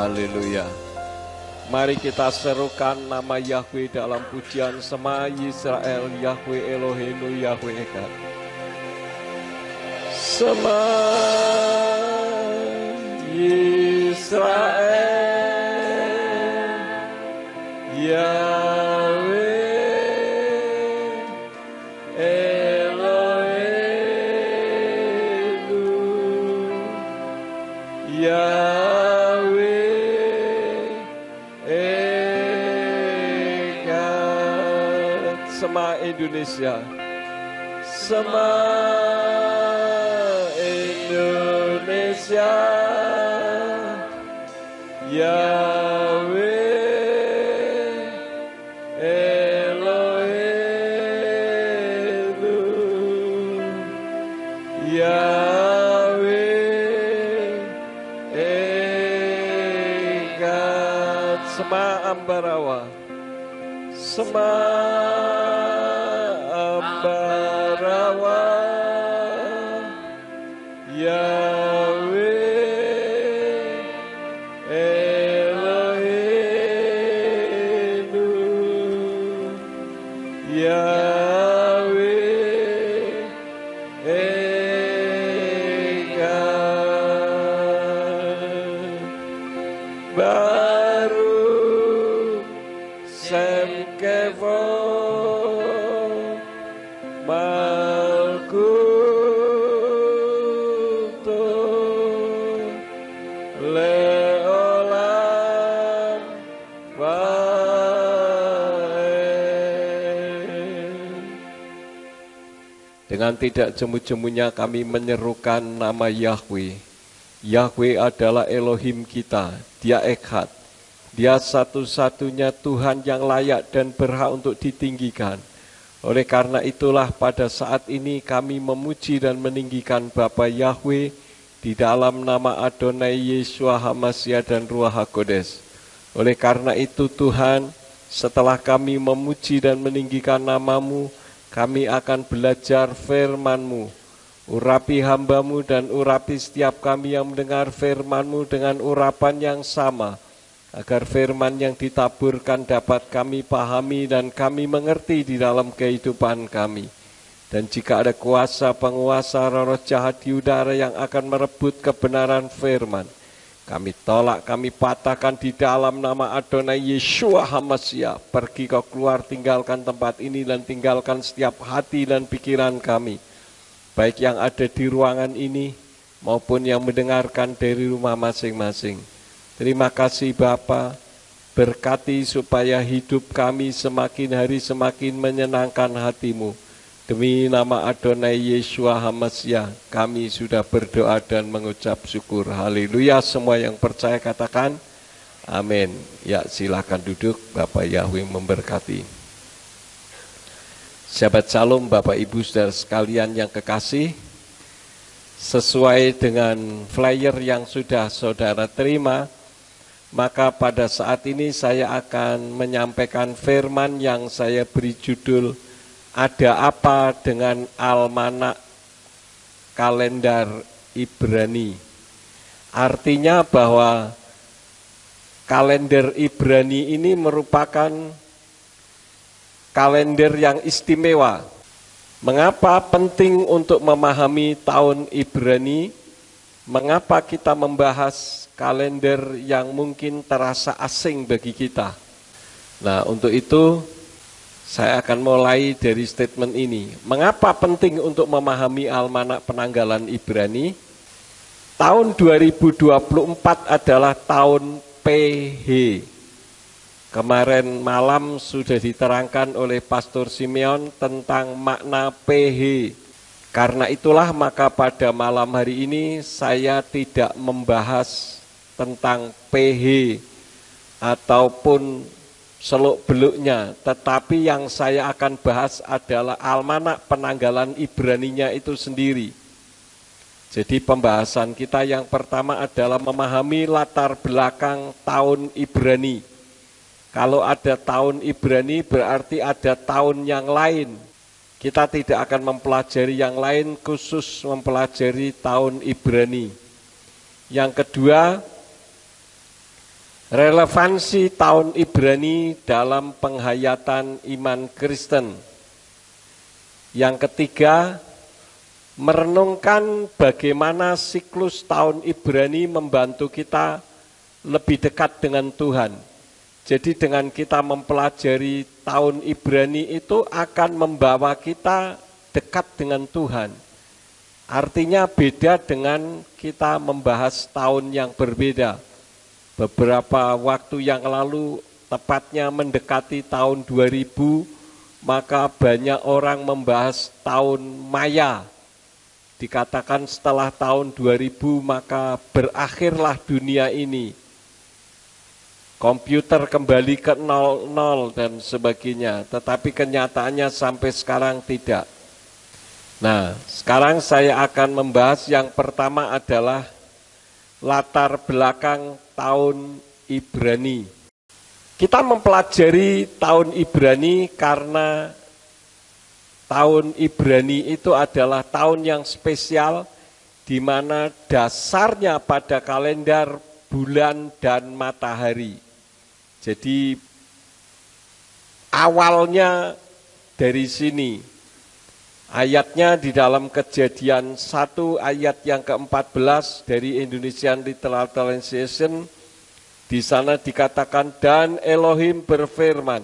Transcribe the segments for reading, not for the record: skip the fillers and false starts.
Haleluya. Mari kita serukan nama Yahweh dalam pujian Shema Yisrael, Yahweh Eloheinu, Yahweh Echad. Shema Yisrael, Yahweh Eloheinu, Yahweh Echad. Shema Indonesia, Shema Indonesia, Yahweh Eloheinu, Yahweh Echad. Shema Ambarawa, Shema Ambarawa, Yahweh Eloheinu, Yahweh Echad. Baru Sem Kevon Malkuto Leolam Vae. Dengan tidak jemu-jemunya kami menyerukan nama Yahweh. Yahweh adalah Elohim kita, Dia Echad. Dia satu-satunya Tuhan yang layak dan berhak untuk ditinggikan. Oleh karena itulah pada saat ini kami memuji dan meninggikan Bapa Yahweh di dalam nama Adonai Yeshua HaMashiach dan Ruach HaKodes. Oleh karena itu Tuhan, setelah kami memuji dan meninggikan nama-Mu, kami akan belajar firman-Mu. Urapi hamba-Mu dan urapi setiap kami yang mendengar firman-Mu dengan urapan yang sama, agar firman yang ditaburkan dapat kami pahami dan kami mengerti di dalam kehidupan kami. Dan jika ada kuasa penguasa roh jahat di udara yang akan merebut kebenaran firman, kami tolak, kami patahkan di dalam nama Adonai Yeshua HaMashiach. Pergi kau keluar, tinggalkan tempat ini dan tinggalkan setiap hati dan pikiran kami, baik yang ada di ruangan ini maupun yang mendengarkan dari rumah masing-masing. Terima kasih Bapa, berkati supaya hidup kami semakin hari semakin menyenangkan hati-Mu. Demi nama Adonai Yeshua HaMashiach, kami sudah berdoa dan mengucap syukur. Haleluya, semua yang percaya katakan amin. Ya, silakan duduk, Bapak Yahweh memberkati. Sahabat Shalom, Bapak Ibu Saudara sekalian yang kekasih, sesuai dengan flyer yang sudah saudara terima, maka pada saat ini saya akan menyampaikan firman yang saya beri judul Ada Apa Dengan Almanak Kalender Ibrani. Artinya bahwa kalender Ibrani ini merupakan kalender yang istimewa. Mengapa penting untuk memahami tahun Ibrani? Mengapa kita membahas kalender yang mungkin terasa asing bagi kita? Nah, untuk itu saya akan mulai dari statement ini. Mengapa penting untuk memahami almanak penanggalan Ibrani? Tahun 2024 adalah tahun PH. Kemarin malam sudah diterangkan oleh Pastor Simeon tentang makna PH. Karena itulah maka pada malam hari ini saya tidak membahas tentang PH ataupun seluk-beluknya, tetapi yang saya akan bahas adalah almanak penanggalan Ibraninya itu sendiri. Jadi pembahasan kita yang pertama adalah memahami latar belakang tahun Ibrani. Kalau ada tahun Ibrani berarti ada tahun yang lain. Kita tidak akan mempelajari yang lain, khusus mempelajari tahun Ibrani. Yang kedua, Relevansi tahun Ibrani dalam penghayatan iman Kristen. Yang ketiga, merenungkan bagaimana siklus tahun Ibrani membantu kita lebih dekat dengan Tuhan. Jadi dengan kita mempelajari tahun Ibrani itu akan membawa kita dekat dengan Tuhan. Artinya beda dengan kita membahas tahun yang berbeda. Beberapa waktu yang lalu, tepatnya mendekati tahun 2000, maka banyak orang membahas tahun Maya. Dikatakan setelah tahun 2000 maka berakhirlah dunia ini. Komputer kembali ke 00 dan sebagainya. Tetapi kenyataannya sampai sekarang tidak. Nah, sekarang saya akan membahas yang pertama adalah latar belakang tahun Ibrani. Kita mempelajari tahun Ibrani karena tahun Ibrani itu adalah tahun yang spesial di mana dasarnya pada kalender bulan dan matahari. Jadi awalnya dari sini. Ayatnya di dalam Kejadian 1 ayat yang ke-14 dari Indonesian Literal Translation. Di sana dikatakan, dan Elohim berfirman,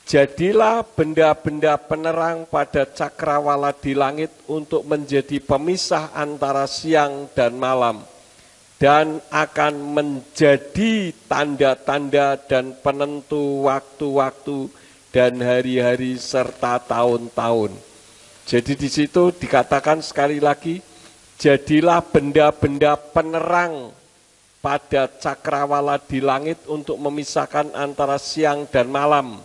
jadilah benda-benda penerang pada cakrawala di langit untuk menjadi pemisah antara siang dan malam, dan akan menjadi tanda-tanda dan penentu waktu-waktu dan hari-hari serta tahun-tahun. Jadi di situ dikatakan sekali lagi, jadilah benda-benda penerang pada cakrawala di langit untuk memisahkan antara siang dan malam.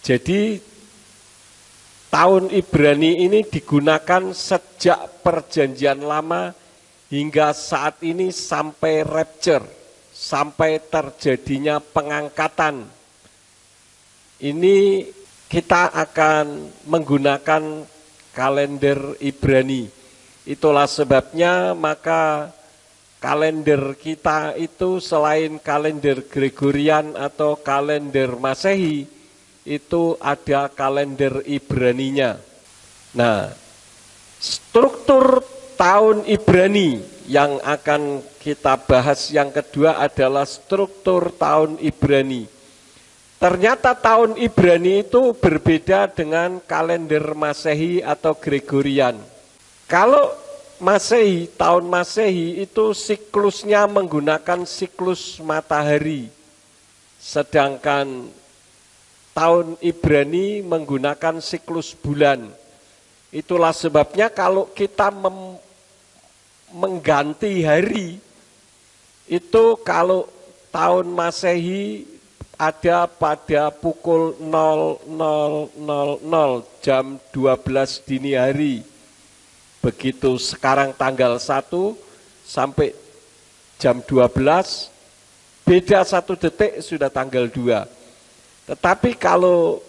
Jadi tahun Ibrani ini digunakan sejak perjanjian lama hingga saat ini sampai rapture, sampai terjadinya pengangkatan. Ini kita akan menggunakan kalender Ibrani. Itulah sebabnya maka kalender kita itu selain kalender Gregorian atau kalender Masehi, itu ada kalender Ibraninya. Nah, struktur tahun Ibrani yang akan kita bahas yang kedua adalah struktur tahun Ibrani. Ternyata tahun Ibrani itu berbeda dengan kalender Masehi atau Gregorian. Kalau Masehi, tahun Masehi itu siklusnya menggunakan siklus matahari. Sedangkan tahun Ibrani menggunakan siklus bulan. Itulah sebabnya kalau kita mengganti hari, itu kalau tahun Masehi ada pada pukul 00.00 jam 12 dini hari. Begitu sekarang tanggal 1 sampai jam 12, beda 1 detik sudah tanggal 2. Tetapi kalau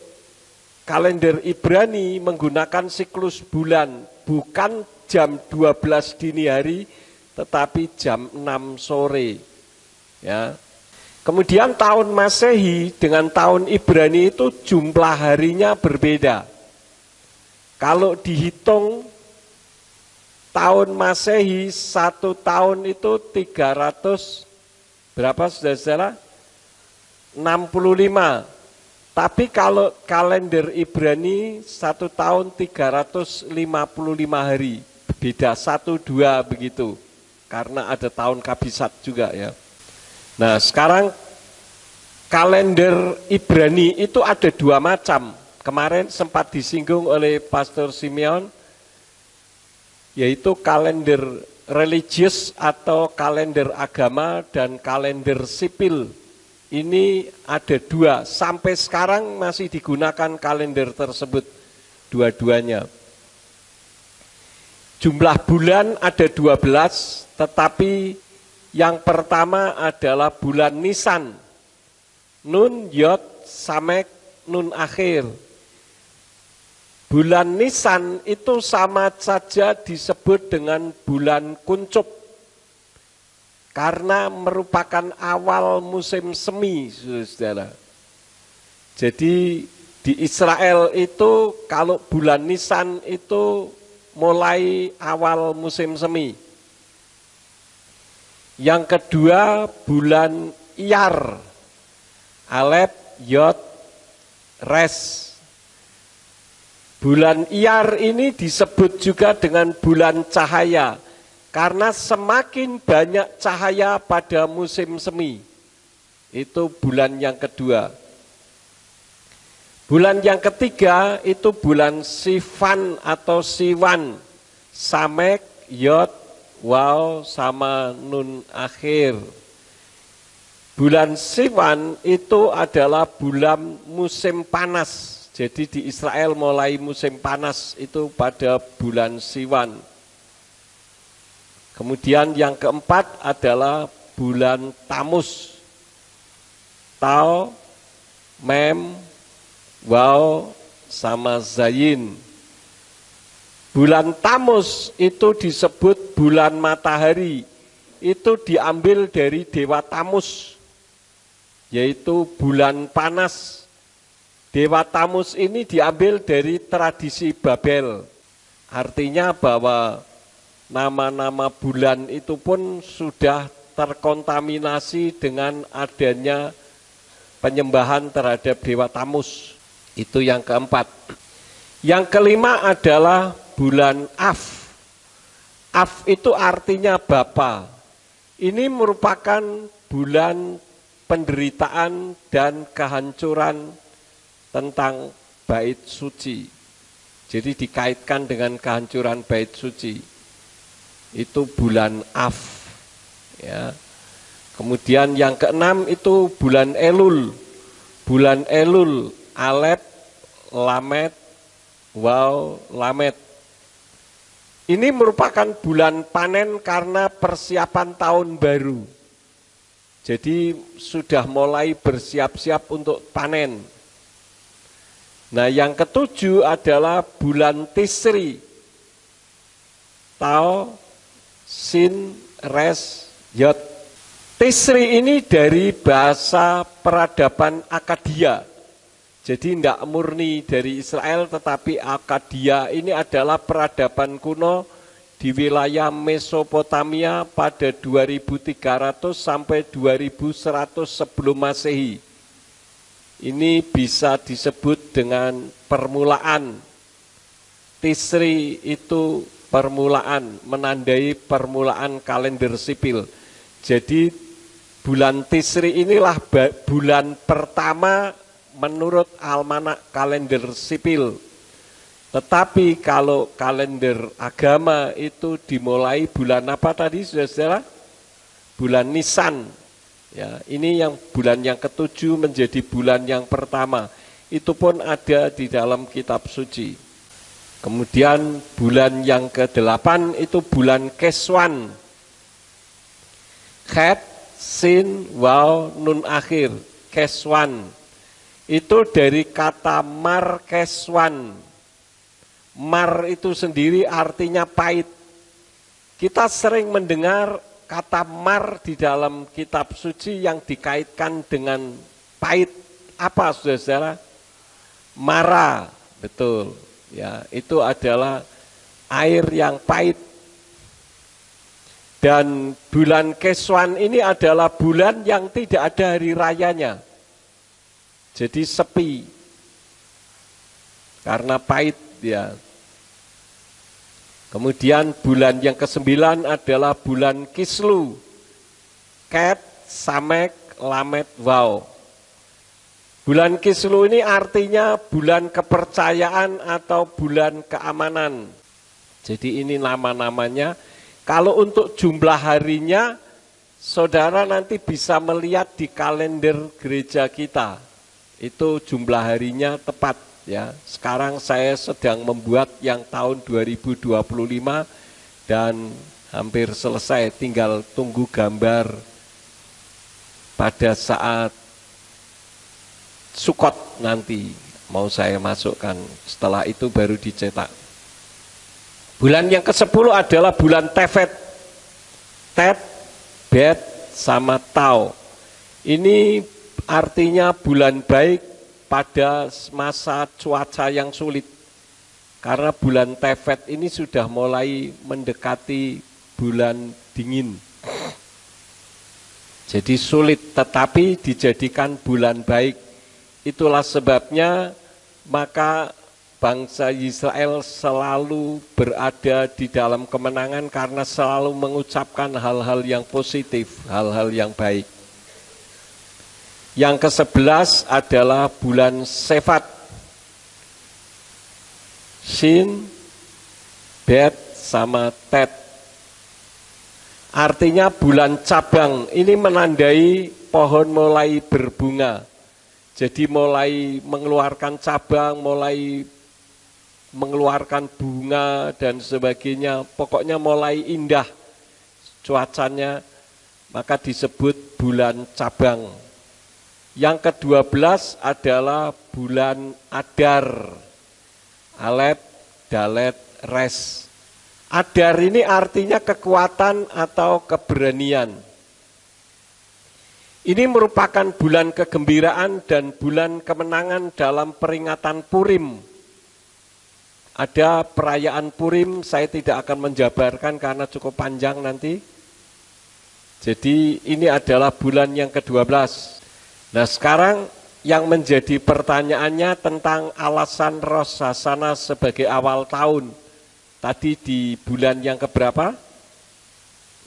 kalender Ibrani menggunakan siklus bulan, bukan jam 12 dini hari, tetapi jam 6 sore. Ya. Kemudian tahun Masehi dengan tahun Ibrani itu jumlah harinya berbeda. Kalau dihitung tahun Masehi 1 tahun itu 300 berapa saudara? 65. Tapi kalau kalender Ibrani 1 tahun 355 hari. Beda 1-2 begitu. Karena ada tahun kabisat juga ya. Nah sekarang kalender Ibrani itu ada 2 macam. Kemarin sempat disinggung oleh Pastor Simeon, yaitu kalender religius atau kalender agama dan kalender sipil. Ini ada 2, sampai sekarang masih digunakan kalender tersebut, dua-duanya. Jumlah bulan ada 12, tetapi yang pertama adalah bulan Nisan. Nun, Yod, Samek, Nun akhir. Bulan Nisan itu sama saja disebut dengan bulan kuncup. karena merupakan awal musim semi, saudara. Jadi di Israel itu kalau bulan Nisan itu mulai awal musim semi. Yang kedua bulan Iyar, Alef, Yod, Res. Bulan Iyar ini disebut juga dengan bulan cahaya, karena semakin banyak cahaya pada musim semi. Itu bulan yang kedua. Bulan yang ketiga itu bulan Sivan atau Siwan, Samek, Yod, Waw, sama Nun akhir. Bulan Siwan itu adalah bulan musim panas. Jadi di Israel mulai musim panas itu pada bulan Siwan. Kemudian yang keempat adalah bulan Tamus. Tau, Mem, Waw, sama Zayin. Bulan Tamus itu disebut bulan matahari. Itu diambil dari Dewa Tamus, yaitu bulan panas. Dewa Tamus ini diambil dari tradisi Babel. Artinya bahwa nama-nama bulan itu pun sudah terkontaminasi dengan adanya penyembahan terhadap Dewa Tamus. Itu yang keempat. Yang kelima adalah bulan Af. Af itu artinya Bapa. Ini merupakan bulan penderitaan dan kehancuran tentang bait suci. Jadi dikaitkan dengan kehancuran bait suci. Itu bulan Af. Ya. Kemudian yang keenam itu bulan Elul. Bulan Elul, Alef, Lamet, Waw, Lamet. Ini merupakan bulan panen karena persiapan tahun baru. Jadi sudah mulai bersiap-siap untuk panen. Nah, yang ketujuh adalah bulan Tisri. Tau, Sin, Res, Yod. Tisri ini dari bahasa peradaban Akadia. Jadi tidak murni dari Israel, tetapi Akadia ini adalah peradaban kuno di wilayah Mesopotamia pada 2300 sampai 2100 sebelum Masehi. Ini bisa disebut dengan permulaan. Tisri itu permulaan, menandai permulaan kalender sipil. Jadi bulan Tisri inilah bulan pertama menurut almanak kalender sipil. Tetapi kalau kalender agama itu dimulai bulan apa tadi, saudara? Bulan Nisan. Ya, ini yang bulan yang ketujuh menjadi bulan yang pertama. Itu pun ada di dalam kitab suci. Kemudian bulan yang ke-8 itu bulan Keswan. Khet, Sin, Waw, Nun akhir. Keswan. Itu dari kata Mar Keswan. Mar itu sendiri artinya pahit. Kita sering mendengar kata mar di dalam kitab suci yang dikaitkan dengan pahit. Apa, saudara? Mara, betul. Ya, itu adalah air yang pahit. Dan bulan Keswan ini adalah bulan yang tidak ada hari rayanya. Jadi sepi. Karena pahit, ya. Kemudian bulan yang ke-9 adalah bulan Kislu. Ket, Samek, Lamet, Waw. Bulan Kislu ini artinya bulan kepercayaan atau bulan keamanan. Jadi ini nama-namanya. Kalau untuk jumlah harinya, saudara nanti bisa melihat di kalender gereja kita. Itu jumlah harinya tepat. Ya, sekarang saya sedang membuat yang tahun 2025 dan hampir selesai, tinggal tunggu gambar pada saat Sukot nanti mau saya masukkan, setelah itu baru dicetak. Bulan yang ke-10 adalah bulan Tefet. Tet, Bet sama Tau. Ini artinya bulan baik pada masa cuaca yang sulit. Karena bulan Tefet ini sudah mulai mendekati bulan dingin. Jadi sulit, tetapi dijadikan bulan baik. Itulah sebabnya maka bangsa Israel selalu berada di dalam kemenangan karena selalu mengucapkan hal-hal yang positif, hal-hal yang baik. Yang ke-11 adalah bulan Sefat. Shin, Bet, sama Tet. Artinya bulan cabang, ini menandai pohon mulai berbunga. Jadi mulai mengeluarkan cabang, mulai mengeluarkan bunga dan sebagainya, pokoknya mulai indah cuacanya, maka disebut bulan cabang. Yang ke-12 adalah bulan Adar, Alet, Dalet, Res. Adar ini artinya kekuatan atau keberanian. Ini merupakan bulan kegembiraan dan bulan kemenangan dalam peringatan Purim. Ada perayaan Purim, saya tidak akan menjabarkan karena cukup panjang nanti. Jadi ini adalah bulan yang ke-12. Nah sekarang yang menjadi pertanyaannya tentang alasan Rosh Hashanah sebagai awal tahun. Tadi di bulan yang keberapa?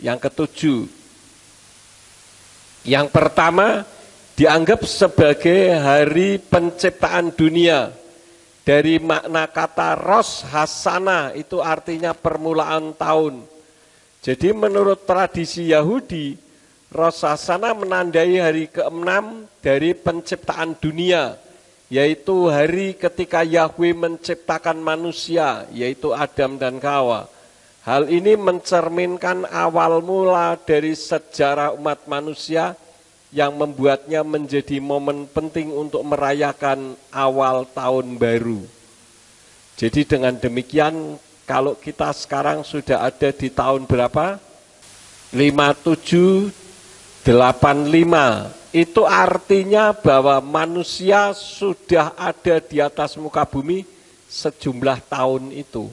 Yang ke-7. Yang pertama dianggap sebagai hari penciptaan dunia. Dari makna kata Rosh Hashanah itu artinya permulaan tahun. Jadi menurut tradisi Yahudi, Rosh Hashanah menandai hari ke-6 dari penciptaan dunia, yaitu hari ketika Yahweh menciptakan manusia, yaitu Adam dan Hawa. Hal ini mencerminkan awal mula dari sejarah umat manusia yang membuatnya menjadi momen penting untuk merayakan awal tahun baru. Jadi dengan demikian, kalau kita sekarang sudah ada di tahun berapa? 5785. Itu artinya bahwa manusia sudah ada di atas muka bumi sejumlah tahun itu.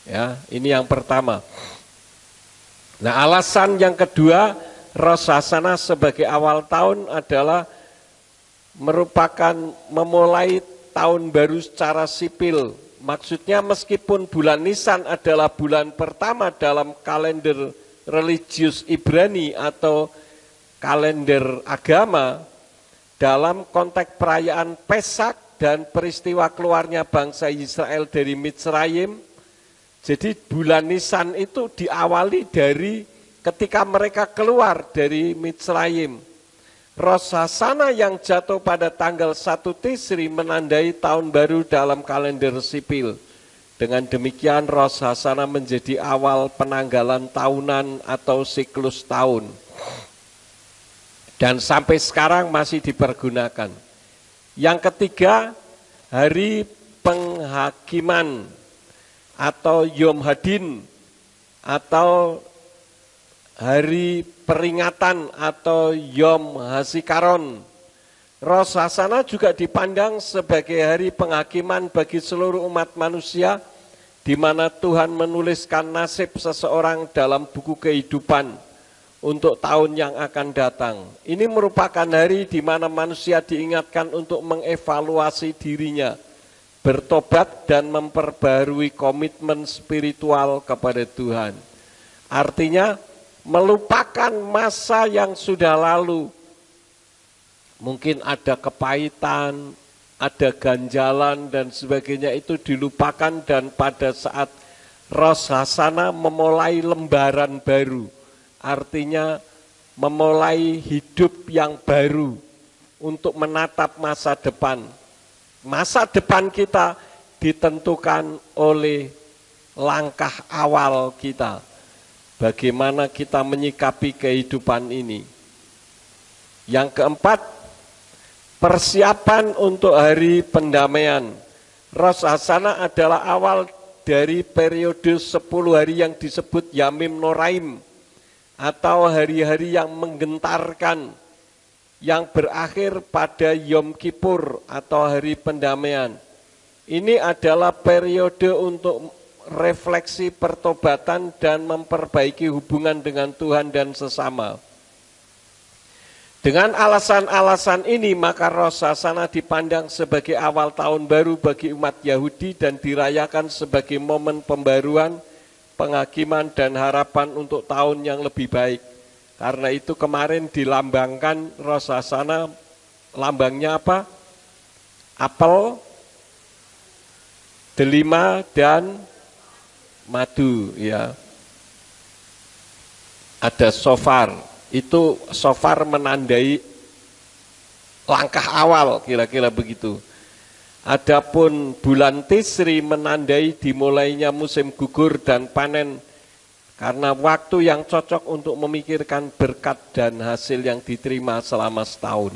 Ya, ini yang pertama. Nah, alasan yang kedua, Rosh Hashanah sebagai awal tahun adalah merupakan memulai tahun baru secara sipil. Maksudnya meskipun bulan Nisan adalah bulan pertama dalam kalender religius Ibrani atau kalender agama, dalam konteks perayaan Pesak dan peristiwa keluarnya bangsa Israel dari Mitsrayim, jadi bulan Nisan itu diawali dari ketika mereka keluar dari Mitsrayim. Rosh Hashanah yang jatuh pada tanggal 1 Tisri menandai tahun baru dalam kalender sipil. Dengan demikian Rosh Hashanah menjadi awal penanggalan tahunan atau siklus tahun. Dan sampai sekarang masih dipergunakan. Yang ketiga, hari penghakiman atau Yom Hadin atau hari peringatan atau Yom Hasikaron. Rosh Hashanah juga dipandang sebagai hari penghakiman bagi seluruh umat manusia, di mana Tuhan menuliskan nasib seseorang dalam buku kehidupan untuk tahun yang akan datang. Ini merupakan hari di mana manusia diingatkan untuk mengevaluasi dirinya, bertobat dan memperbarui komitmen spiritual kepada Tuhan. Artinya, melupakan masa yang sudah lalu. Mungkin ada kepahitan, ada ganjalan dan sebagainya, itu dilupakan dan pada saat Rosh Hashanah memulai lembaran baru. Artinya memulai hidup yang baru untuk menatap masa depan. Masa depan kita ditentukan oleh langkah awal kita. Bagaimana kita menyikapi kehidupan ini. Yang keempat, persiapan untuk hari pendamaian. Rosh Hashanah adalah awal dari periode 10 hari yang disebut Yamim Noraim. atau hari-hari yang menggentarkan yang berakhir pada Yom Kippur atau hari pendamaian. Ini adalah periode untuk refleksi pertobatan dan memperbaiki hubungan dengan Tuhan dan sesama. Dengan alasan-alasan ini, maka Rosh Hashanah dipandang sebagai awal tahun baru bagi umat Yahudi dan dirayakan sebagai momen pembaruan, penghakiman, dan harapan untuk tahun yang lebih baik. Karena itu kemarin dilambangkan Rosh Hashanah, lambangnya apa? Apel, delima, dan madu. Ya. Ada shofar. Itu shofar menandai langkah awal, kira-kira begitu. Adapun bulan Tisri menandai dimulainya musim gugur dan panen, karena waktu yang cocok untuk memikirkan berkat dan hasil yang diterima selama setahun.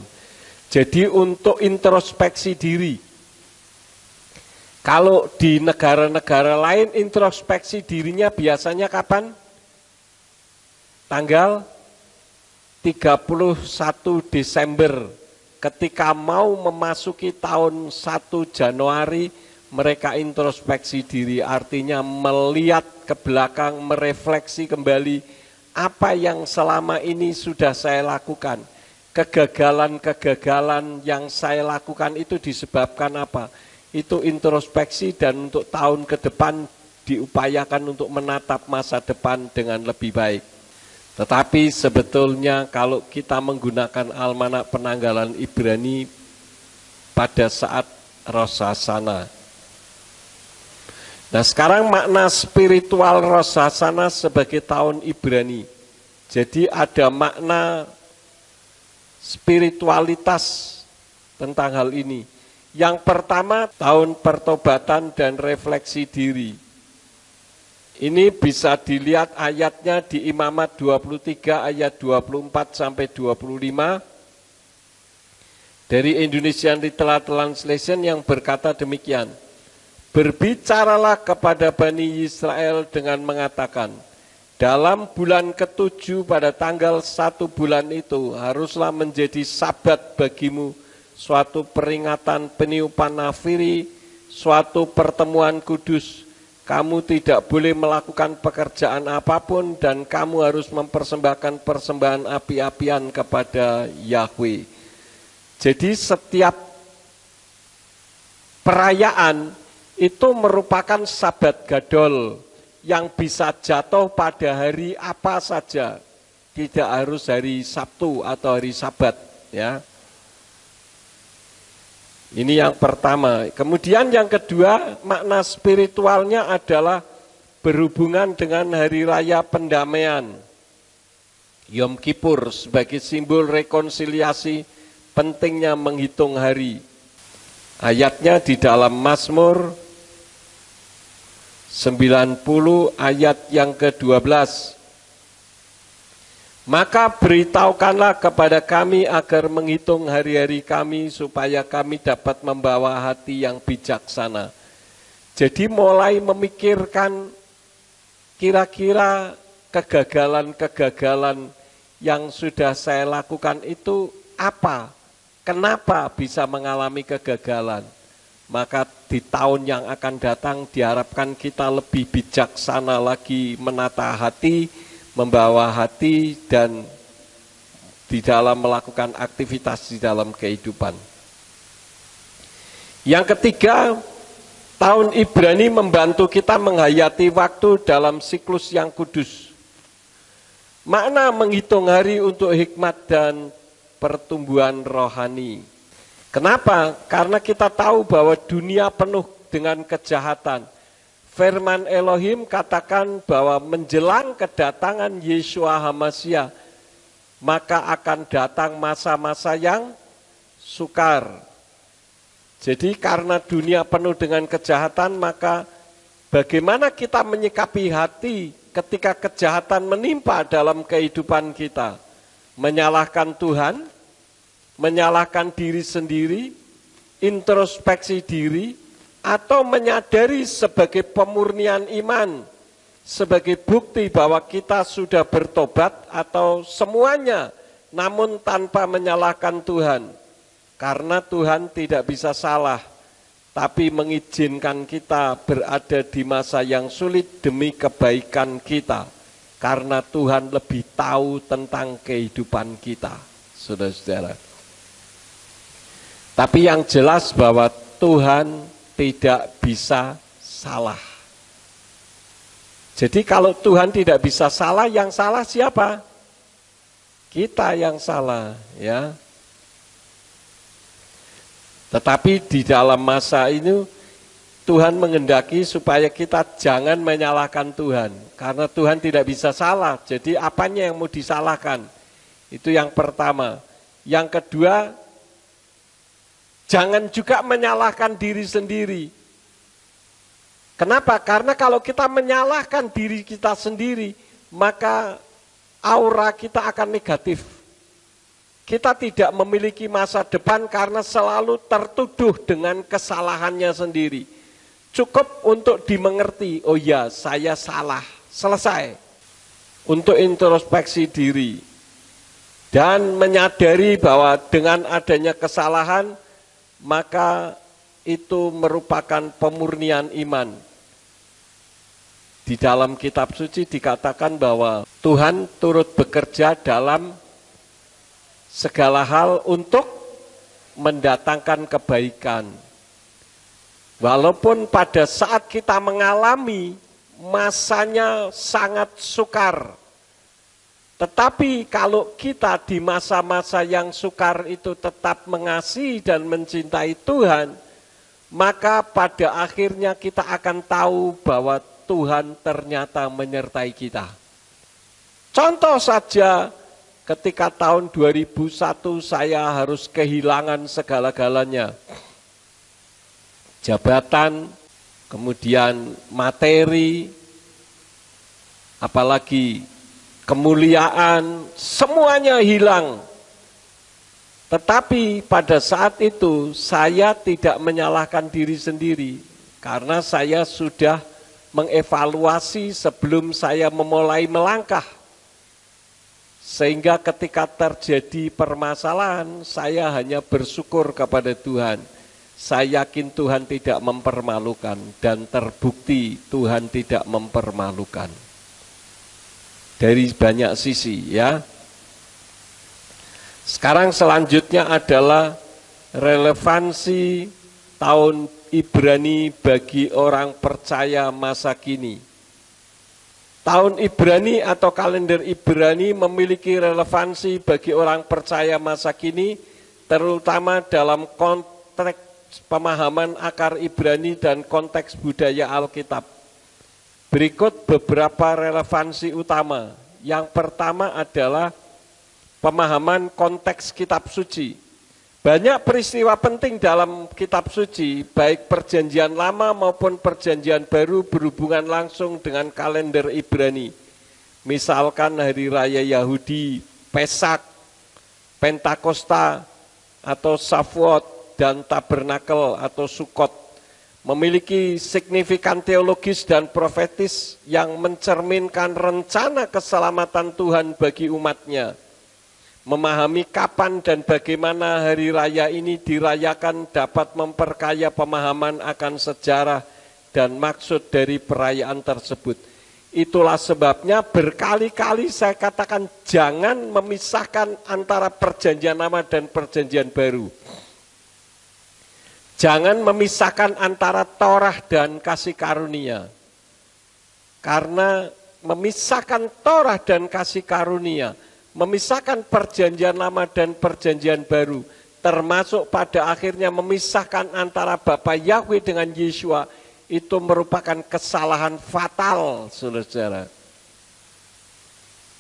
Jadi untuk introspeksi diri. Kalau di negara-negara lain introspeksi dirinya biasanya kapan? Tanggal 31 Desember, ketika mau memasuki tahun 1 Januari, mereka introspeksi diri, artinya melihat ke belakang, merefleksi kembali apa yang selama ini sudah saya lakukan. Kegagalan-kegagalan yang saya lakukan itu disebabkan apa? Itu introspeksi, dan untuk tahun ke depan diupayakan untuk menatap masa depan dengan lebih baik. Tetapi sebetulnya kalau kita menggunakan almanak penanggalan Ibrani pada saat Rosh Hashanah. Nah sekarang makna spiritual Rosh Hashanah sebagai tahun Ibrani. Jadi ada makna spiritualitas tentang hal ini. Yang pertama, tahun pertobatan dan refleksi diri. Ini bisa dilihat ayatnya di Imamat 23 ayat 24 sampai 25 dari Indonesian Literal Translation yang berkata demikian. Berbicaralah kepada Bani Israel dengan mengatakan, dalam bulan ke-7 pada tanggal 1 bulan itu haruslah menjadi sabat bagimu, suatu peringatan peniupan nafiri, suatu pertemuan kudus. Kamu tidak boleh melakukan pekerjaan apapun dan kamu harus mempersembahkan persembahan api-apian kepada Yahweh. Jadi setiap perayaan itu merupakan sabat gadol yang bisa jatuh pada hari apa saja. Tidak harus hari Sabtu atau hari Sabat, ya. Ini yang pertama. Kemudian yang kedua, makna spiritualnya adalah berhubungan dengan hari raya pendamaian. Yom Kippur sebagai simbol rekonsiliasi, pentingnya menghitung hari. Ayatnya di dalam Mazmur 90 ayat yang ke-12. Maka beritahukanlah kepada kami agar menghitung hari-hari kami supaya kami dapat membawa hati yang bijaksana. Jadi mulai memikirkan kira-kira kegagalan-kegagalan yang sudah saya lakukan itu apa? Kenapa bisa mengalami kegagalan? Maka di tahun yang akan datang diharapkan kita lebih bijaksana lagi menata hati, membawa hati, dan di dalam melakukan aktivitas di dalam kehidupan. Yang ketiga, tahun Ibrani membantu kita menghayati waktu dalam siklus yang kudus. Makna menghitung hari untuk hikmat dan pertumbuhan rohani. Kenapa? Karena kita tahu bahwa dunia penuh dengan kejahatan. Firman Elohim katakan bahwa menjelang kedatangan Yeshua HaMasyiah, maka akan datang masa-masa yang sukar. Jadi karena dunia penuh dengan kejahatan, maka bagaimana kita menyikapi hati ketika kejahatan menimpa dalam kehidupan kita? Menyalahkan Tuhan, menyalahkan diri sendiri, introspeksi diri, atau menyadari sebagai pemurnian iman, sebagai bukti bahwa kita sudah bertobat atau semuanya, namun tanpa menyalahkan Tuhan. Karena Tuhan tidak bisa salah, tapi mengizinkan kita berada di masa yang sulit demi kebaikan kita. Karena Tuhan lebih tahu tentang kehidupan kita, saudara-saudara. Tapi yang jelas bahwa Tuhan tidak bisa salah. Jadi kalau Tuhan tidak bisa salah, yang salah siapa? Kita yang salah, ya. Tetapi di dalam masa ini Tuhan menghendaki supaya kita jangan menyalahkan Tuhan, karena Tuhan tidak bisa salah. Jadi apanya yang mau disalahkan? Itu yang pertama. Yang kedua, jangan juga menyalahkan diri sendiri. Kenapa? Karena kalau kita menyalahkan diri kita sendiri, maka aura kita akan negatif. Kita tidak memiliki masa depan karena selalu tertuduh dengan kesalahannya sendiri. Cukup untuk dimengerti, oh ya saya salah, selesai. Untuk introspeksi diri. Dan menyadari bahwa dengan adanya kesalahan, maka itu merupakan pemurnian iman. Di dalam kitab suci dikatakan bahwa Tuhan turut bekerja dalam segala hal untuk mendatangkan kebaikan. Walaupun pada saat kita mengalami masanya sangat sukar, tetapi kalau kita di masa-masa yang sukar itu tetap mengasihi dan mencintai Tuhan, maka pada akhirnya kita akan tahu bahwa Tuhan ternyata menyertai kita. Contoh saja, ketika tahun 2001 saya harus kehilangan segala-galanya. Jabatan, kemudian materi, apalagi kemuliaan, semuanya hilang. Tetapi pada saat itu saya tidak menyalahkan diri sendiri, karena saya sudah mengevaluasi sebelum saya memulai melangkah. Sehingga ketika terjadi permasalahan, saya hanya bersyukur kepada Tuhan. Saya yakin Tuhan tidak mempermalukan, dan terbukti Tuhan tidak mempermalukan. Dari banyak sisi, ya. Sekarang selanjutnya adalah relevansi tahun Ibrani bagi orang percaya masa kini. Tahun Ibrani atau kalender Ibrani memiliki relevansi bagi orang percaya masa kini, terutama dalam konteks pemahaman akar Ibrani dan konteks budaya Alkitab. Berikut beberapa relevansi utama. Yang pertama adalah pemahaman konteks kitab suci. Banyak peristiwa penting dalam kitab suci, baik perjanjian lama maupun perjanjian baru, berhubungan langsung dengan kalender Ibrani. Misalkan hari raya Yahudi, Pesak, Pentakosta, atau Shavuot, dan Tabernakel atau Sukot, memiliki signifikan teologis dan profetis yang mencerminkan rencana keselamatan Tuhan bagi umatnya. Memahami kapan dan bagaimana hari raya ini dirayakan dapat memperkaya pemahaman akan sejarah dan maksud dari perayaan tersebut. Itulah sebabnya berkali-kali saya katakan jangan memisahkan antara perjanjian lama dan perjanjian baru. Jangan memisahkan antara Torah dan kasih karunia. Karena memisahkan Torah dan kasih karunia, memisahkan perjanjian lama dan perjanjian baru, termasuk pada akhirnya memisahkan antara Bapa Yahweh dengan Yeshua, itu merupakan kesalahan fatal, saudara-saudara.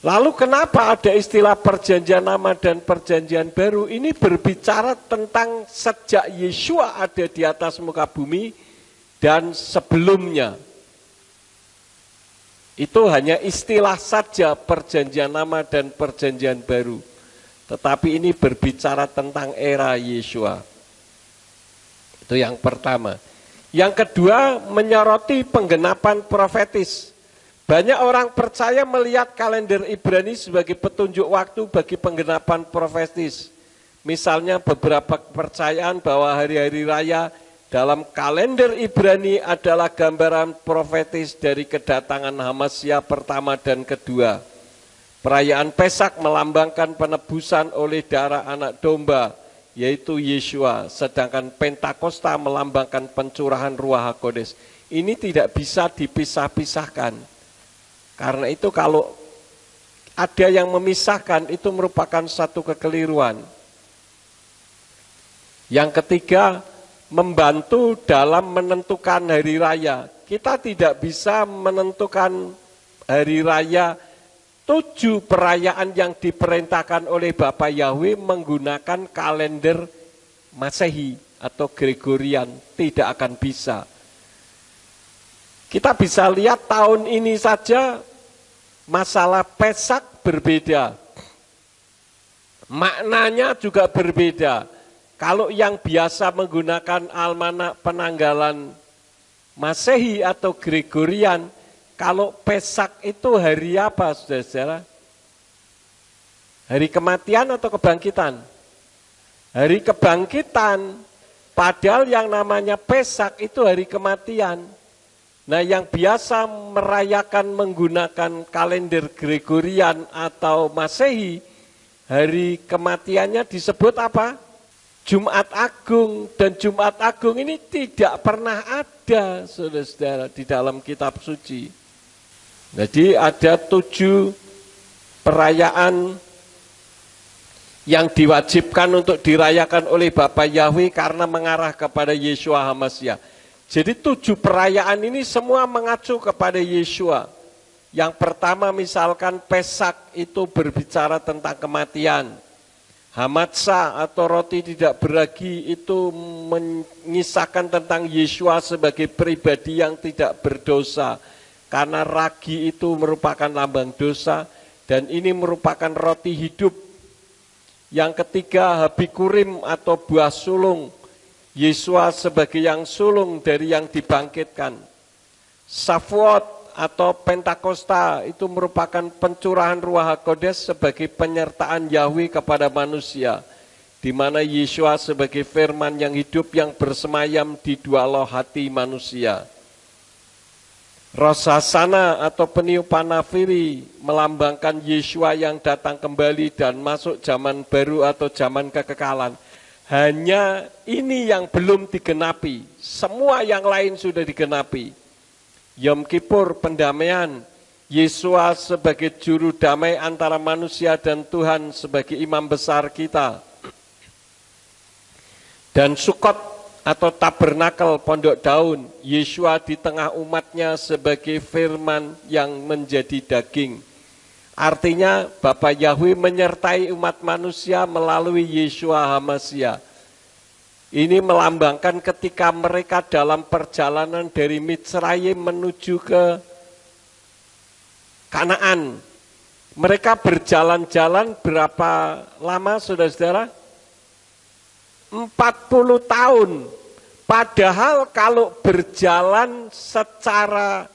Lalu kenapa ada istilah perjanjian lama dan perjanjian baru? Ini berbicara tentang sejak Yeshua ada di atas muka bumi dan sebelumnya. Itu hanya istilah saja perjanjian lama dan perjanjian baru. Tetapi ini berbicara tentang era Yeshua. Itu yang pertama. Yang kedua, menyoroti penggenapan profetis. Banyak orang percaya melihat kalender Ibrani sebagai petunjuk waktu bagi penggenapan profetis. Misalnya beberapa kepercayaan bahwa hari-hari raya dalam kalender Ibrani adalah gambaran profetis dari kedatangan Hamasya pertama dan kedua. Perayaan Pesak melambangkan penebusan oleh darah anak domba, yaitu Yeshua, sedangkan Pentakosta melambangkan pencurahan Ruach HaKodes. Ini tidak bisa dipisah-pisahkan. Karena itu kalau ada yang memisahkan itu merupakan satu kekeliruan. Yang ketiga, membantu dalam menentukan hari raya. Kita tidak bisa menentukan hari raya 7 perayaan yang diperintahkan oleh Bapak Yahweh menggunakan kalender Masehi atau Gregorian. Tidak akan bisa. Kita bisa lihat tahun ini saja masalah Pesak berbeda. Maknanya juga berbeda. Kalau yang biasa menggunakan almanak penanggalan Masehi atau Gregorian, kalau Pesak itu hari apa, saudara-saudara? Hari kematian atau kebangkitan? Hari kebangkitan, padahal yang namanya Pesak itu hari kematian. Nah, yang biasa merayakan menggunakan kalender Gregorian atau Masehi, hari kematiannya disebut apa? Jumat Agung. Dan Jumat Agung ini tidak pernah ada, saudara-saudara, di dalam kitab suci. Jadi ada 7 perayaan yang diwajibkan untuk dirayakan oleh Bapak Yahweh karena mengarah kepada Yeshua HaMashiach. Jadi 7 perayaan ini semua mengacu kepada Yeshua. Yang pertama misalkan Pesak itu berbicara tentang kematian. Hamatsah atau roti tidak beragi itu mengisahkan tentang Yeshua sebagai pribadi yang tidak berdosa. Karena ragi itu merupakan lambang dosa dan ini merupakan roti hidup. Yang ketiga Habikurim atau buah sulung. Yeshua sebagai yang sulung dari yang dibangkitkan. Shavuot atau Pentakosta itu merupakan pencurahan Ruach HaKodes sebagai penyertaan Yahweh kepada manusia, di mana Yeshua sebagai firman yang hidup yang bersemayam di dua loh hati manusia. Rosh Hashanah atau peniupan nafiri melambangkan Yeshua yang datang kembali dan masuk zaman baru atau zaman kekekalan. Hanya ini yang belum digenapi, semua yang lain sudah digenapi. Yom Kippur pendamaian, Yeshua sebagai juru damai antara manusia dan Tuhan sebagai imam besar kita. Dan Sukkot atau tabernakel pondok daun, Yeshua di tengah umatnya sebagai firman yang menjadi daging. Artinya Bapa Yahweh menyertai umat manusia melalui Yeshua HaMashiach. Ini melambangkan ketika mereka dalam perjalanan dari Mitsrayim menuju ke Kanaan. Mereka berjalan-jalan berapa lama, saudara-saudara? 40 tahun. Padahal kalau berjalan secara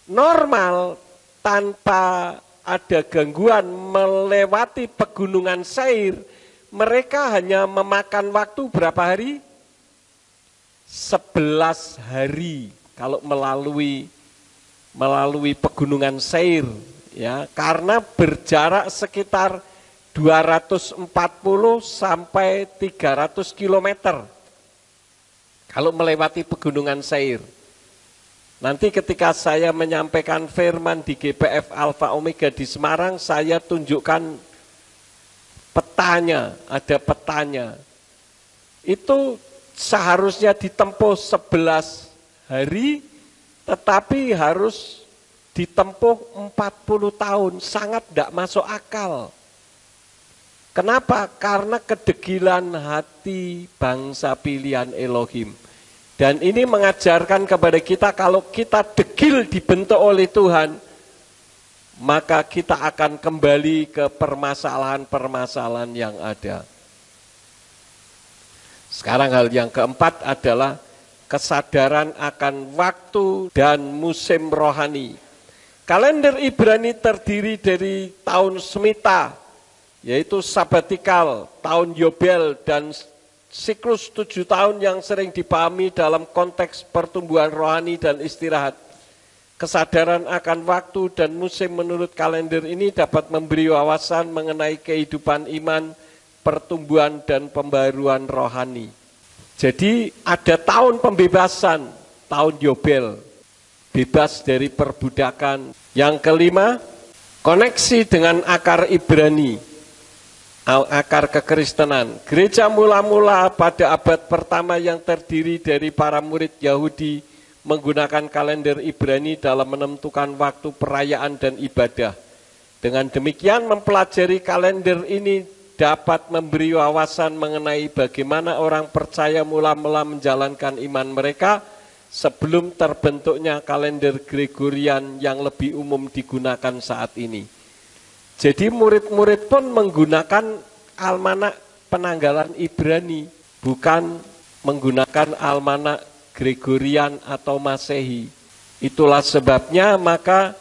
normal tanpa ada gangguan melewati pegunungan Seir, mereka hanya memakan waktu berapa hari? 11 hari kalau melalui pegunungan Seir, ya, karena berjarak sekitar 240 sampai 300 km kalau melewati pegunungan Seir. Nanti ketika saya menyampaikan firman di GPF Alpha Omega di Semarang, saya tunjukkan petanya, ada petanya. Itu seharusnya ditempuh 11 hari, tetapi harus ditempuh 40 tahun, sangat tidak masuk akal. Kenapa? Karena kedegilan hati bangsa pilihan Elohim. Dan ini mengajarkan kepada kita kalau kita degil dibentuk oleh Tuhan, maka kita akan kembali ke permasalahan-permasalahan yang ada. Sekarang hal yang keempat adalah kesadaran akan waktu dan musim rohani. Kalender Ibrani terdiri dari tahun Semita, yaitu sabatikal, tahun Yobel, dan siklus 7 tahun yang sering dipahami dalam konteks pertumbuhan rohani dan istirahat. Kesadaran akan waktu dan musim menurut kalender ini dapat memberi wawasan mengenai kehidupan iman, pertumbuhan, dan pembaruan rohani. Jadi ada tahun pembebasan, tahun Yobel, bebas dari perbudakan. Yang kelima, koneksi dengan akar Ibrani, akar kekristenan. Gereja mula-mula pada abad pertama yang terdiri dari para murid Yahudi menggunakan kalender Ibrani dalam menentukan waktu perayaan dan ibadah. Dengan demikian mempelajari kalender ini dapat memberi wawasan mengenai bagaimana orang percaya mula-mula menjalankan iman mereka sebelum terbentuknya kalender Gregorian yang lebih umum digunakan saat ini. Jadi murid-murid pun menggunakan almanak penanggalan Ibrani, bukan menggunakan almanak Gregorian atau Masehi. Itulah sebabnya maka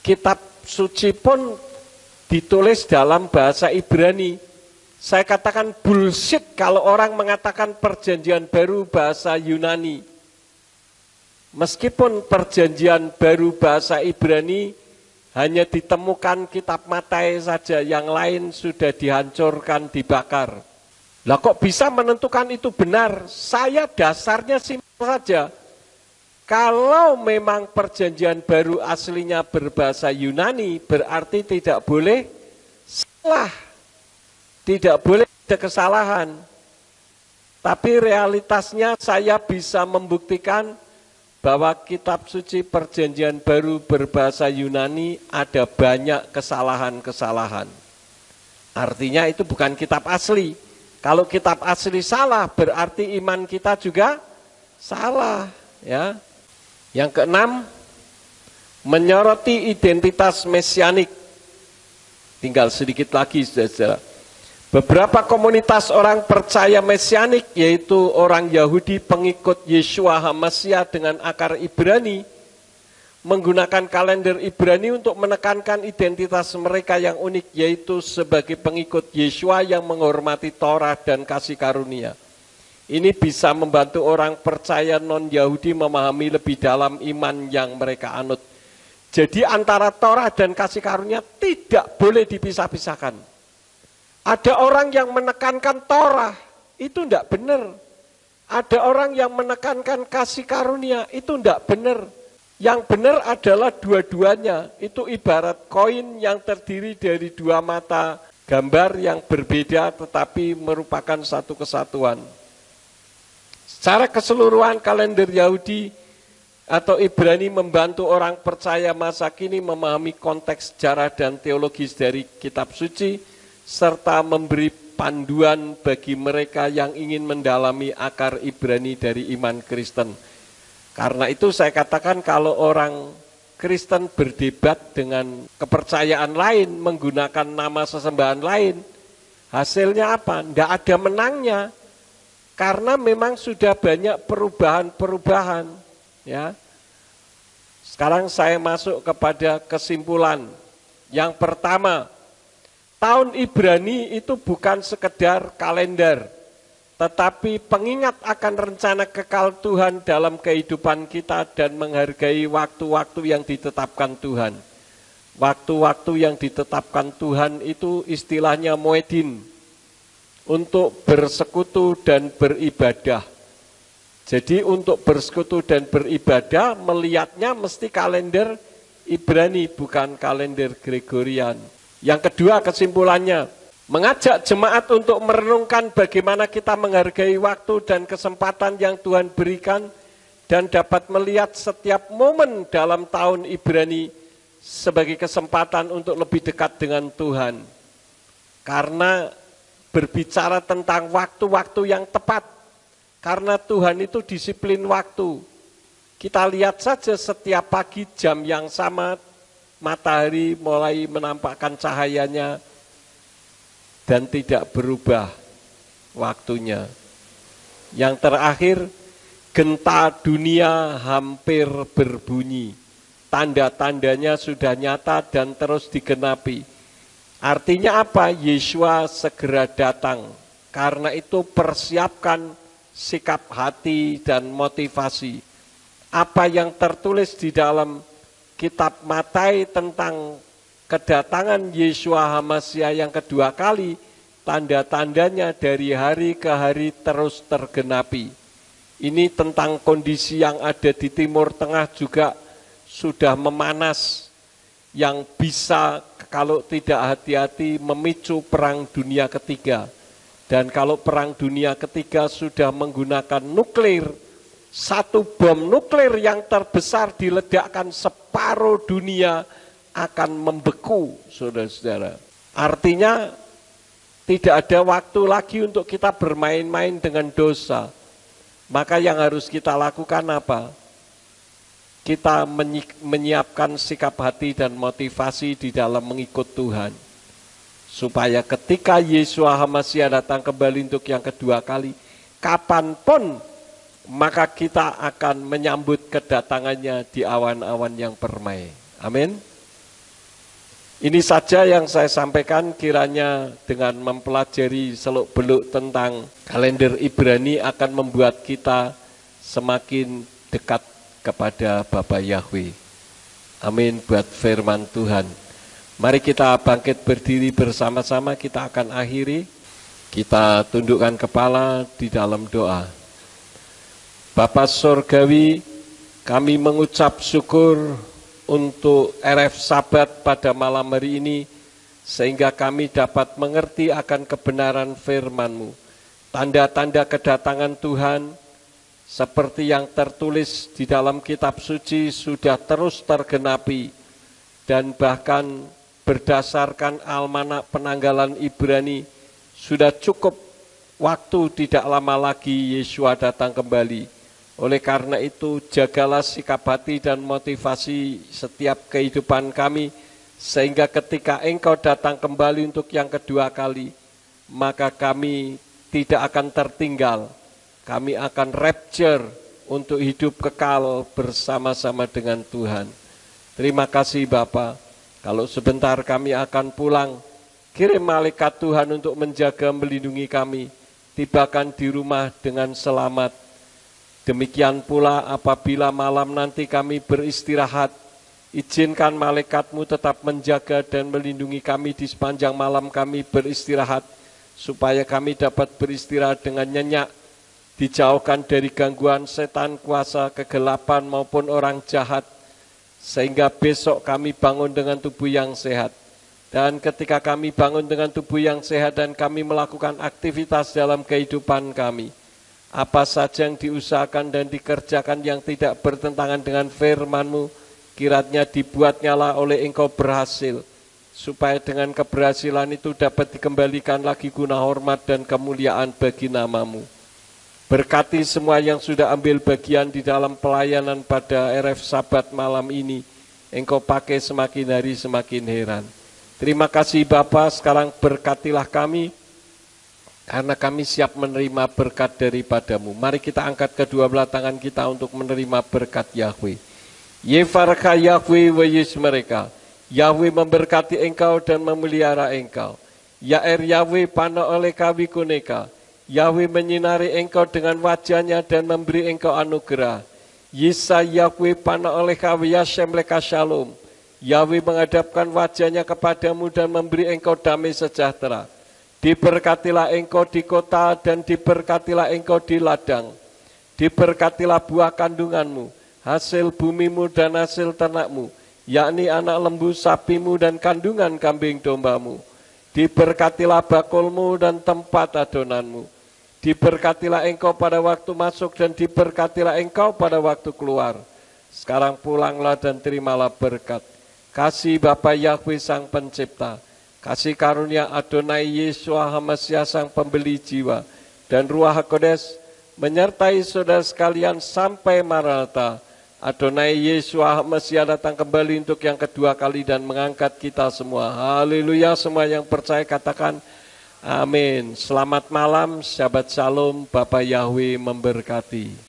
kitab suci pun ditulis dalam bahasa Ibrani. Saya katakan bullshit kalau orang mengatakan perjanjian baru bahasa Yunani. Meskipun perjanjian baru bahasa Ibrani hanya ditemukan kitab Matius saja, yang lain sudah dihancurkan, dibakar. Lah kok bisa menentukan itu benar? Saya dasarnya simpel saja. Kalau memang perjanjian baru aslinya berbahasa Yunani, berarti tidak boleh salah. Tidak boleh ada kesalahan. Tapi realitasnya saya bisa membuktikan bahwa kitab suci perjanjian baru berbahasa Yunani ada banyak kesalahan-kesalahan. Artinya itu bukan kitab asli. Kalau kitab asli salah, berarti iman kita juga salah. Ya. Yang keenam, menyoroti identitas mesianik. Tinggal sedikit lagi, saudara. Beberapa komunitas orang percaya mesianik, yaitu orang Yahudi pengikut Yeshua HaMashiach dengan akar Ibrani, menggunakan kalender Ibrani untuk menekankan identitas mereka yang unik, yaitu sebagai pengikut Yeshua yang menghormati Torah dan kasih karunia. Ini bisa membantu orang percaya non-Yahudi memahami lebih dalam iman yang mereka anut. Jadi antara Torah dan kasih karunia tidak boleh dipisah-pisahkan. Ada orang yang menekankan Torah, itu tidak benar. Ada orang yang menekankan kasih karunia, itu tidak benar. Yang benar adalah dua-duanya. Itu ibarat koin yang terdiri dari dua mata gambar yang berbeda tetapi merupakan satu kesatuan. Secara keseluruhan kalender Yahudi atau Ibrani membantu orang percaya masa kini memahami konteks sejarah dan teologis dari kitab suci, serta memberi panduan bagi mereka yang ingin mendalami akar Ibrani dari iman Kristen. Karena itu saya katakan kalau orang Kristen berdebat dengan kepercayaan lain, menggunakan nama sesembahan lain, hasilnya apa? Tidak ada menangnya. Karena memang sudah banyak perubahan-perubahan. Ya. Sekarang saya masuk kepada kesimpulan. Yang pertama, tahun Ibrani itu bukan sekedar kalender, tetapi pengingat akan rencana kekal Tuhan dalam kehidupan kita dan menghargai waktu-waktu yang ditetapkan Tuhan. Waktu-waktu yang ditetapkan Tuhan itu istilahnya moedin, untuk bersekutu dan beribadah. Jadi untuk bersekutu dan beribadah melihatnya mesti kalender Ibrani, bukan kalender Gregorian. Yang kedua kesimpulannya, mengajak jemaat untuk merenungkan bagaimana kita menghargai waktu dan kesempatan yang Tuhan berikan dan dapat melihat setiap momen dalam tahun Ibrani sebagai kesempatan untuk lebih dekat dengan Tuhan. Karena berbicara tentang waktu-waktu yang tepat, karena Tuhan itu disiplin waktu. Kita lihat saja setiap pagi jam yang sama, matahari mulai menampakkan cahayanya dan tidak berubah waktunya. Yang terakhir, genta dunia hampir berbunyi. tanda-tandanya sudah nyata dan terus digenapi. Artinya apa? Yesua segera datang. Karena itu persiapkan sikap hati dan motivasi. Apa yang tertulis di dalam kitab Matai tentang kedatangan Yeshua HaMasiah yang kedua kali, tanda-tandanya dari hari ke hari terus tergenapi. Ini tentang kondisi yang ada di Timur Tengah juga sudah memanas, yang bisa kalau tidak hati-hati memicu perang dunia ketiga. Dan kalau perang dunia ketiga sudah menggunakan nuklir, satu bom nuklir yang terbesar diledakkan, separuh dunia akan membeku, saudara-saudara. Artinya tidak ada waktu lagi untuk kita bermain-main dengan dosa. Maka yang harus kita lakukan apa? Kita menyiapkan sikap hati dan motivasi di dalam mengikut Tuhan. Supaya ketika Yeshua HaMasiah datang kembali untuk yang kedua kali, kapanpun maka kita akan menyambut kedatangannya di awan-awan yang permai. Amin. Ini saja yang saya sampaikan, kiranya dengan mempelajari seluk-beluk tentang kalender Ibrani akan membuat kita semakin dekat kepada Bapa Yahweh. Amin buat firman Tuhan. Mari kita bangkit berdiri bersama-sama, kita akan akhiri. Kita tundukkan kepala di dalam doa. Bapa Surgawi, kami mengucap syukur untuk RF Sabat pada malam hari ini, sehingga kami dapat mengerti akan kebenaran firman-Mu. Tanda-tanda kedatangan Tuhan, seperti yang tertulis di dalam kitab suci, sudah terus tergenapi, dan bahkan berdasarkan almanak penanggalan Ibrani, sudah cukup waktu, tidak lama lagi Yeshua datang kembali. Oleh karena itu, jagalah sikap hati dan motivasi setiap kehidupan kami, sehingga ketika Engkau datang kembali untuk yang kedua kali, maka kami tidak akan tertinggal. Kami akan rapture untuk hidup kekal bersama-sama dengan Tuhan. Terima kasih Bapa. Kalau sebentar kami akan pulang, kirim malaikat Tuhan untuk menjaga melindungi kami, tibakan di rumah dengan selamat. Demikian pula apabila malam nanti kami beristirahat, izinkan malaikat-Mu tetap menjaga dan melindungi kami di sepanjang malam kami beristirahat, supaya kami dapat beristirahat dengan nyenyak, dijauhkan dari gangguan setan, kuasa kegelapan maupun orang jahat, sehingga besok kami bangun dengan tubuh yang sehat. Dan ketika kami bangun dengan tubuh yang sehat dan kami melakukan aktivitas dalam kehidupan kami, apa saja yang diusahakan dan dikerjakan yang tidak bertentangan dengan firman-Mu, kiranya dibuatnyalah oleh Engkau berhasil, supaya dengan keberhasilan itu dapat dikembalikan lagi guna hormat dan kemuliaan bagi nama-Mu. Berkati semua yang sudah ambil bagian di dalam pelayanan pada RF Sabat malam ini, Engkau pakai semakin hari semakin heran. Terima kasih Bapa, sekarang berkatilah kami, karena kami siap menerima berkat daripada-Mu. Mari kita angkat kedua belah tangan kita untuk menerima berkat Yahweh. Yefarka Yahweh wa mereka. Yahweh memberkati engkau dan memelihara engkau. Yair Yahweh pana oleh kawi kuneka. Yahweh menyinari engkau dengan wajahnya dan memberi engkau anugerah. Yisa Yahweh pana oleh kawi Yashem leka shalom. Yahweh menghadapkan wajahnya kepadamu dan memberi engkau damai sejahtera. Diberkatilah engkau di kota dan diberkatilah engkau di ladang. Diberkatilah buah kandunganmu, hasil bumimu dan hasil ternakmu, yakni anak lembu sapimu dan kandungan kambing dombamu. Diberkatilah bakulmu dan tempat adonanmu. Diberkatilah engkau pada waktu masuk dan diberkatilah engkau pada waktu keluar. Sekarang pulanglah dan terimalah berkat. Kasih Bapa Yahweh Sang Pencipta, kasih karunia Adonai Yeshua HaMasiah Sang Pembeli jiwa, dan Ruach HaKodes menyertai saudara sekalian sampai Maranatha. Adonai Yeshua HaMasiah datang kembali untuk yang kedua kali dan mengangkat kita semua. Haleluya, semua yang percaya katakan amin. Selamat malam, Shabbat Shalom, Bapa Yahweh memberkati.